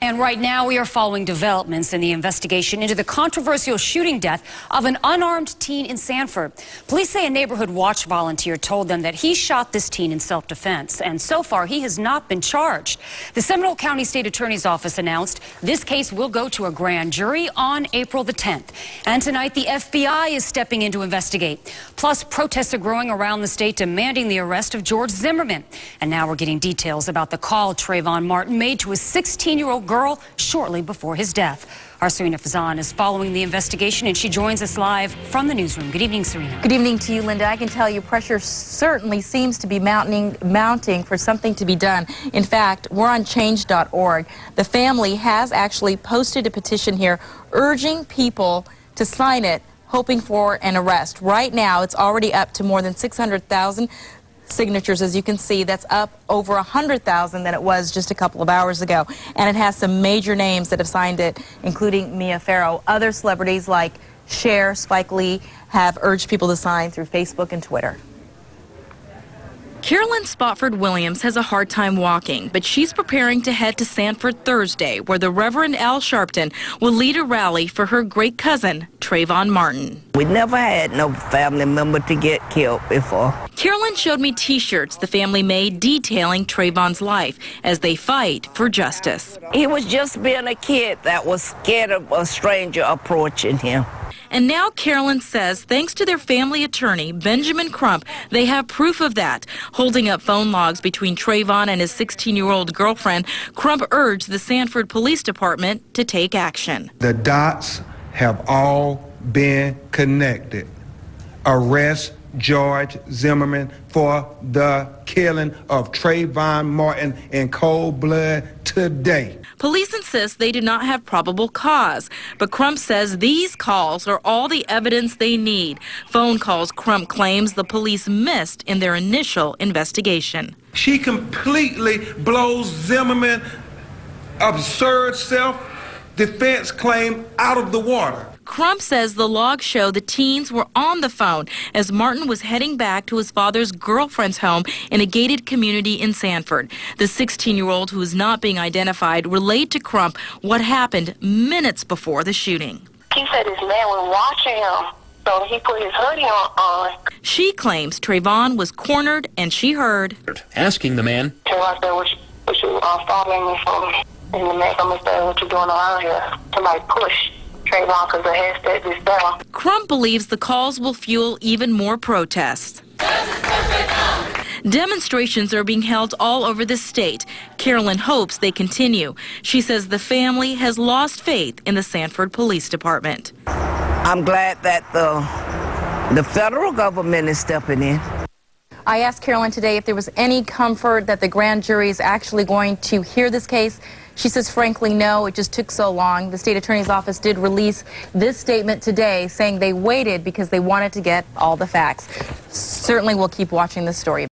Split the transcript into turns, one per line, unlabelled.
And right now we are following developments in the investigation into the controversial shooting death of an unarmed teen in Sanford. Police say a neighborhood watch volunteer told them that he shot this teen in self-defense, and so far he has not been charged. The Seminole County State Attorney's Office announced this case will go to a grand jury on April the 10th. And tonight the FBI is stepping in to investigate. Plus, protests are growing around the state demanding the arrest of George Zimmerman. And now we're getting details about the call Trayvon Martin made to his 16-year-old girl shortly before his death. Our Serena Fazan is following the investigation, and she joins us live from the newsroom. Good evening, Serena.
Good evening to you, Linda. I can tell you pressure certainly seems to be mounting for something to be done. In fact, we're on change.org. The family has actually posted a petition here urging people to sign it, hoping for an arrest. Right now, it's already up to more than 600,000 signatures. As you can see, that's up over 100,000 than it was just a couple of hours ago. And it has some major names that have signed it, including Mia Farrow. Other celebrities like Cher, Spike Lee have urged people to sign through Facebook and Twitter. Carolyn Spofford Williams has a hard time walking, but she's preparing to head to Sanford Thursday, where the Reverend Al Sharpton will lead a rally for her great cousin, Trayvon Martin.
We never had no family member to get killed before.
Carolyn showed me T-shirts the family made detailing Trayvon's life as they fight for justice.
He was just being a kid that was scared of a stranger approaching him.
And now Carolyn says, thanks to their family attorney, Benjamin Crump, they have proof of that. Holding up phone logs between Trayvon and his 16-year-old girlfriend, Crump urged the Sanford Police Department to take action.
The dots have all been connected. Arrest George Zimmerman for the killing of Trayvon Martin in cold blood today.
Police insist they do not have probable cause, but Crump says these calls are all the evidence they need. Phone calls Crump claims the police missed in their initial investigation.
She completely blows Zimmerman's absurd self-defense claim out of the water.
Crump says the logs show the teens were on the phone as Martin was heading back to his father's girlfriend's home in a gated community in Sanford. The 16-year-old, who is not being identified, relayed to Crump what happened minutes before the shooting.
He said his man was watching him, so he put his hoodie on.
She claims Trayvon was cornered and she heard.
Asking the man.
Trayvon said, what you following me for? And the man come and said, what you doing around here? Somebody push Trayvon because the head said this down.
Crump believes the calls will fuel even more protests. Demonstrations are being held all over the state. Carolyn hopes they continue. She says the family has lost faith in the Sanford Police Department.
I'm glad that the federal government is stepping in.
I asked Carolyn today if there was any comfort that the grand jury is actually going to hear this case. She says, frankly, no, it just took so long. The state attorney's office did release this statement today saying they waited because they wanted to get all the facts. Certainly we'll keep watching this story.